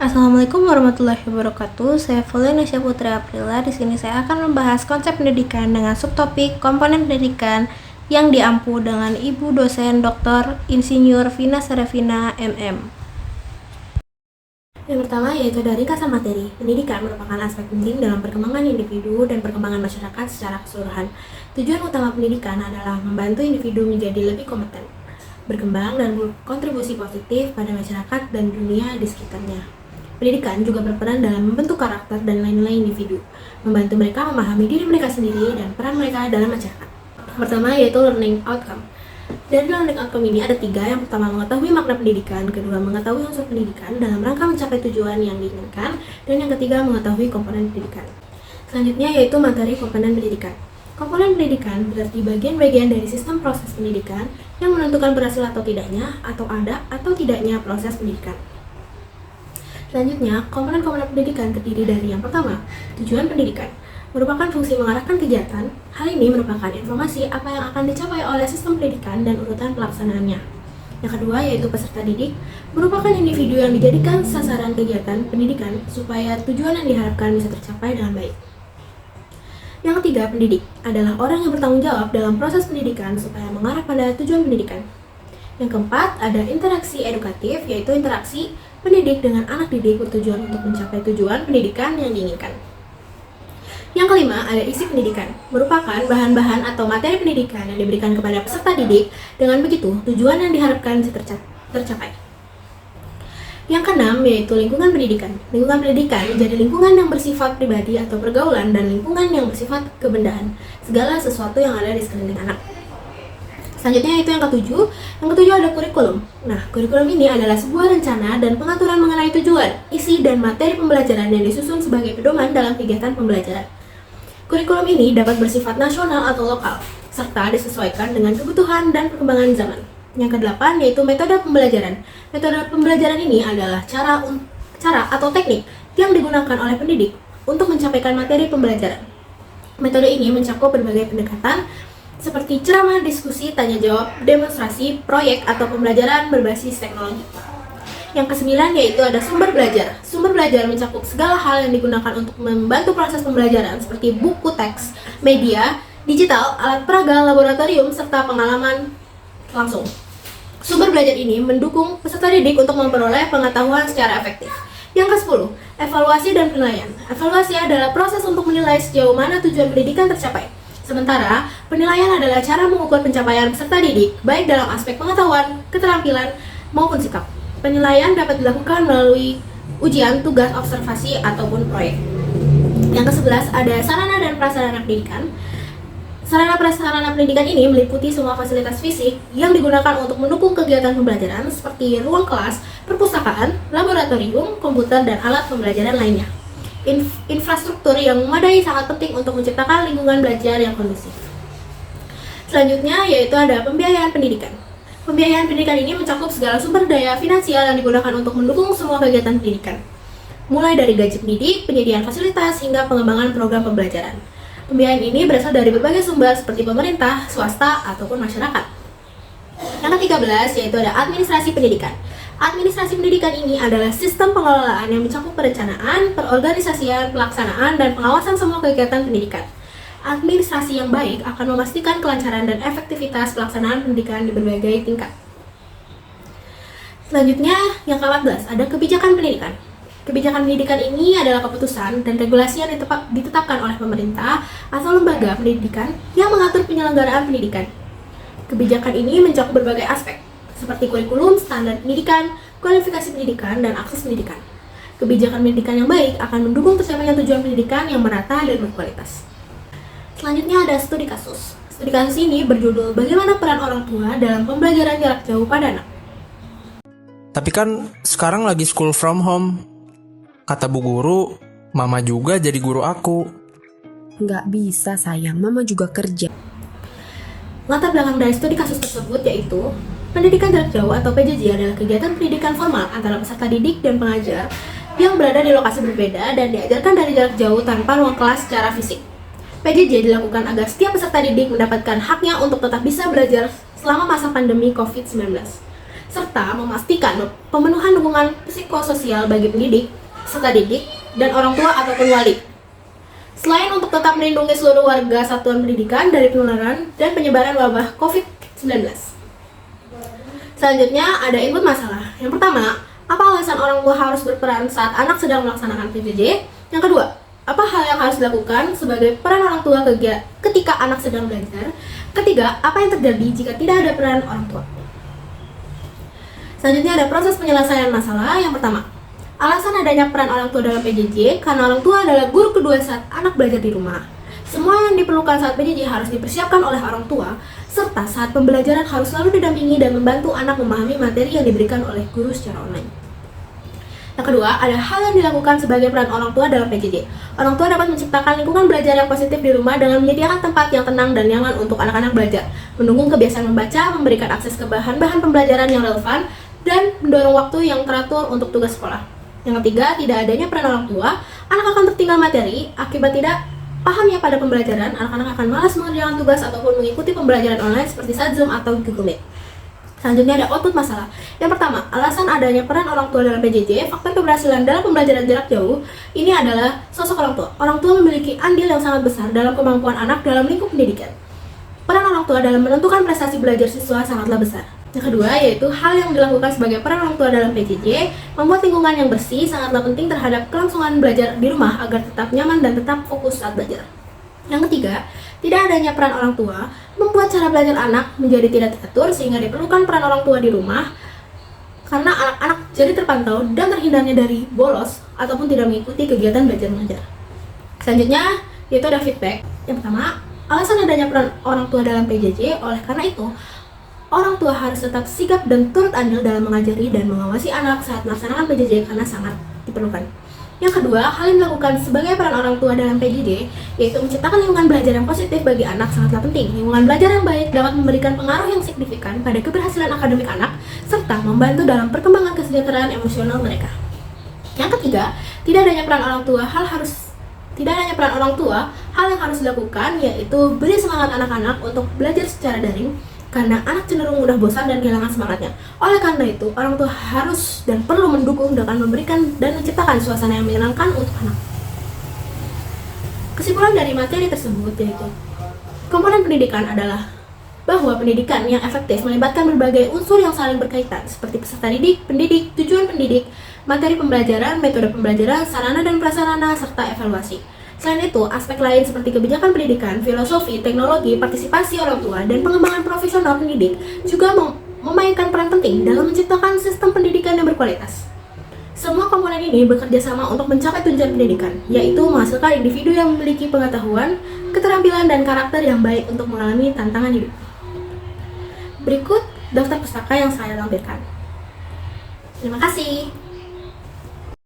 Assalamualaikum warahmatullahi wabarakatuh. Saya Felicia Putri Aprila. Di sini saya akan membahas konsep pendidikan dengan subtopik komponen pendidikan yang diampu dengan Ibu dosen Dr. Insinyur Vina Serafina MM. Yang pertama yaitu dari ringkasan materi. Pendidikan merupakan aspek penting dalam perkembangan individu dan perkembangan masyarakat secara keseluruhan. Tujuan utama pendidikan adalah membantu individu menjadi lebih kompeten, berkembang dan berkontribusi positif pada masyarakat dan dunia di sekitarnya. Pendidikan juga berperan dalam membentuk karakter dan nilai-nilai individu, membantu mereka memahami diri mereka sendiri dan peran mereka dalam masyarakat. Pertama yaitu learning outcome. Dari learning outcome ini ada 3. Yang pertama, mengetahui makna pendidikan, kedua, mengetahui unsur pendidikan dalam rangka mencapai tujuan yang diinginkan, dan yang ketiga, mengetahui komponen pendidikan. Selanjutnya yaitu materi komponen pendidikan. Komponen pendidikan berarti bagian-bagian dari sistem proses pendidikan yang menentukan berhasil atau tidaknya, atau ada atau tidaknya proses pendidikan. Selanjutnya, komponen-komponen pendidikan terdiri dari yang pertama, tujuan pendidikan, merupakan fungsi mengarahkan kegiatan. Hal ini merupakan informasi apa yang akan dicapai oleh sistem pendidikan dan urutan pelaksanaannya. Yang kedua yaitu peserta didik, merupakan individu yang dijadikan sasaran kegiatan pendidikan supaya tujuan yang diharapkan bisa tercapai dengan baik. Yang ketiga, pendidik adalah orang yang bertanggung jawab dalam proses pendidikan supaya mengarah pada tujuan pendidikan. Yang keempat, ada interaksi edukatif, yaitu interaksi pendidik dengan anak didik bertujuan untuk mencapai tujuan pendidikan yang diinginkan. Yang kelima, ada isi pendidikan, merupakan bahan-bahan atau materi pendidikan yang diberikan kepada peserta didik. Dengan begitu, tujuan yang diharapkan bisa tercapai. Yang keenam, yaitu lingkungan pendidikan. Lingkungan pendidikan menjadi lingkungan yang bersifat pribadi atau pergaulan dan lingkungan yang bersifat kebendaan, segala sesuatu yang ada di sekeliling anak. Selanjutnya itu yang ketujuh. Yang ketujuh ada kurikulum. Nah, kurikulum ini adalah sebuah rencana dan pengaturan mengenai tujuan, isi, dan materi pembelajaran yang disusun sebagai pedoman dalam kegiatan pembelajaran. Kurikulum ini dapat bersifat nasional atau lokal, serta disesuaikan dengan kebutuhan dan perkembangan zaman. Yang kedelapan yaitu metode pembelajaran. Metode pembelajaran ini adalah cara atau teknik yang digunakan oleh pendidik untuk mencapaikan materi pembelajaran. Metode ini mencakup berbagai pendekatan seperti ceramah, diskusi, tanya jawab, demonstrasi, proyek, atau pembelajaran berbasis teknologi. Yang kesembilan yaitu ada sumber belajar. Sumber belajar mencakup segala hal yang digunakan untuk membantu proses pembelajaran seperti buku teks, media, digital, alat peraga, laboratorium, serta pengalaman langsung. Sumber belajar ini mendukung peserta didik untuk memperoleh pengetahuan secara efektif. Yang ke-10, evaluasi dan penilaian. Evaluasi adalah proses untuk menilai sejauh mana tujuan pendidikan tercapai. Sementara, penilaian adalah cara mengukur pencapaian peserta didik, baik dalam aspek pengetahuan, keterampilan, maupun sikap. Penilaian dapat dilakukan melalui ujian, tugas, observasi, ataupun proyek. Yang ke-11 ada sarana dan prasarana pendidikan. Sarana prasarana pendidikan ini meliputi semua fasilitas fisik yang digunakan untuk mendukung kegiatan pembelajaran seperti ruang kelas, perpustakaan, laboratorium, komputer, dan alat pembelajaran lainnya. Infrastruktur yang memadai sangat penting untuk menciptakan lingkungan belajar yang kondusif. Selanjutnya yaitu ada pembiayaan pendidikan. Pembiayaan pendidikan ini mencakup segala sumber daya finansial yang digunakan untuk mendukung semua kegiatan pendidikan, mulai dari gaji pendidik, penyediaan fasilitas, hingga pengembangan program pembelajaran. Pembiayaan ini berasal dari berbagai sumber seperti pemerintah, swasta, ataupun masyarakat. Yang ke-13 yaitu ada administrasi pendidikan. Administrasi pendidikan ini adalah sistem pengelolaan yang mencakup perencanaan, perorganisasian, pelaksanaan, dan pengawasan semua kegiatan pendidikan. Administrasi yang baik akan memastikan kelancaran dan efektivitas pelaksanaan pendidikan di berbagai tingkat. Selanjutnya, yang ke-14 ada kebijakan pendidikan. Kebijakan pendidikan ini adalah keputusan dan regulasi yang ditetapkan oleh pemerintah atau lembaga pendidikan yang mengatur penyelenggaraan pendidikan. Kebijakan ini mencakup berbagai aspek, seperti kurikulum, standar pendidikan, kualifikasi pendidikan, dan akses pendidikan. Kebijakan pendidikan yang baik akan mendukung tercapainya tujuan pendidikan yang merata dan berkualitas. Selanjutnya ada studi kasus. Studi kasus ini berjudul Bagaimana Peran Orang Tua dalam Pembelajaran Jarak Jauh pada Anak. Tapi kan sekarang lagi school from home. Kata bu guru, mama juga jadi guru aku. Nggak bisa sayang, mama juga kerja. Latar belakang dari studi kasus tersebut yaitu pendidikan jarak jauh atau PJJ adalah kegiatan pendidikan formal antara peserta didik dan pengajar yang berada di lokasi berbeda dan diajarkan dari jarak jauh tanpa ruang kelas secara fisik. PJJ dilakukan agar setiap peserta didik mendapatkan haknya untuk tetap bisa belajar selama masa pandemi COVID-19. serta memastikan pemenuhan dukungan psikososial bagi pendidik, peserta didik, dan orang tua ataupun wali. Selain untuk tetap melindungi seluruh warga satuan pendidikan dari penularan dan penyebaran wabah COVID-19. Selanjutnya ada input masalah. Yang pertama, apa alasan orang tua harus berperan saat anak sedang melaksanakan PJJ? Yang kedua, apa hal yang harus dilakukan sebagai peran orang tua ketika anak sedang belajar? Ketiga, apa yang terjadi jika tidak ada peran orang tua? Selanjutnya ada proses penyelesaian masalah. Yang pertama, alasan adanya peran orang tua dalam PJJ karena orang tua adalah guru kedua saat anak belajar di rumah. Semua yang diperlukan saat PJJ harus dipersiapkan oleh orang tua, serta saat pembelajaran harus selalu didampingi dan membantu anak memahami materi yang diberikan oleh guru secara online. Yang kedua, ada hal yang dilakukan sebagai peran orang tua dalam PJJ. Orang tua dapat menciptakan lingkungan belajar yang positif di rumah dengan menyediakan tempat yang tenang dan nyaman untuk anak-anak belajar, mendukung kebiasaan membaca, memberikan akses ke bahan-bahan pembelajaran yang relevan, dan mendorong waktu yang teratur untuk tugas sekolah. Yang ketiga, tidak adanya peran orang tua, anak akan tertinggal materi akibat tidak pahamnya pada pembelajaran. Anak-anak akan malas mengerjakan tugas ataupun mengikuti pembelajaran online seperti saat Zoom atau Google Meet. Selanjutnya ada output masalah. Yang pertama, alasan adanya peran orang tua dalam PJJ, faktor keberhasilan dalam pembelajaran jarak jauh, ini adalah sosok orang tua. Orang tua memiliki andil yang sangat besar dalam kemampuan anak dalam lingkup pendidikan. Peran orang tua dalam menentukan prestasi belajar siswa sangatlah besar. Yang kedua, yaitu hal yang dilakukan sebagai peran orang tua dalam PJJ, membuat lingkungan yang bersih sangatlah penting terhadap kelangsungan belajar di rumah agar tetap nyaman dan tetap fokus saat belajar. Yang ketiga, tidak adanya peran orang tua membuat cara belajar anak menjadi tidak teratur sehingga diperlukan peran orang tua di rumah karena anak-anak jadi terpantau dan terhindarnya dari bolos ataupun tidak mengikuti kegiatan belajar mengajar. Selanjutnya, yaitu ada feedback. Yang pertama, alasan adanya peran orang tua dalam PJJ, oleh karena itu orang tua harus tetap sigap dan turut andil dalam mengajari dan mengawasi anak saat melaksanakan PJJ karena sangat diperlukan. Yang kedua, hal yang dilakukan sebagai peran orang tua dalam PJJ, yaitu menciptakan lingkungan belajar yang positif bagi anak sangatlah penting. Lingkungan belajar yang baik dapat memberikan pengaruh yang signifikan pada keberhasilan akademik anak, serta membantu dalam perkembangan kesejahteraan emosional mereka. Yang ketiga, tidak adanya peran orang tua, hal yang harus dilakukan yaitu beri semangat anak-anak untuk belajar secara daring, karena anak cenderung mudah bosan dan kehilangan semangatnya. Oleh karena itu, orang tua harus dan perlu mendukung dengan memberikan dan menciptakan suasana yang menyenangkan untuk anak. Kesimpulan dari materi tersebut yaitu, komponen pendidikan adalah bahwa pendidikan yang efektif melibatkan berbagai unsur yang saling berkaitan seperti peserta didik, pendidik, tujuan pendidik, materi pembelajaran, metode pembelajaran, sarana dan prasarana, serta evaluasi. Selain itu, aspek lain seperti kebijakan pendidikan, filosofi, teknologi, partisipasi orang tua, dan pengembangan profesional pendidik juga memainkan peran penting dalam menciptakan sistem pendidikan yang berkualitas. Semua komponen ini bekerja sama untuk mencapai tujuan pendidikan, yaitu menghasilkan individu yang memiliki pengetahuan, keterampilan, dan karakter yang baik untuk mengalami tantangan hidup. Berikut daftar pustaka yang saya tampilkan. Terima kasih.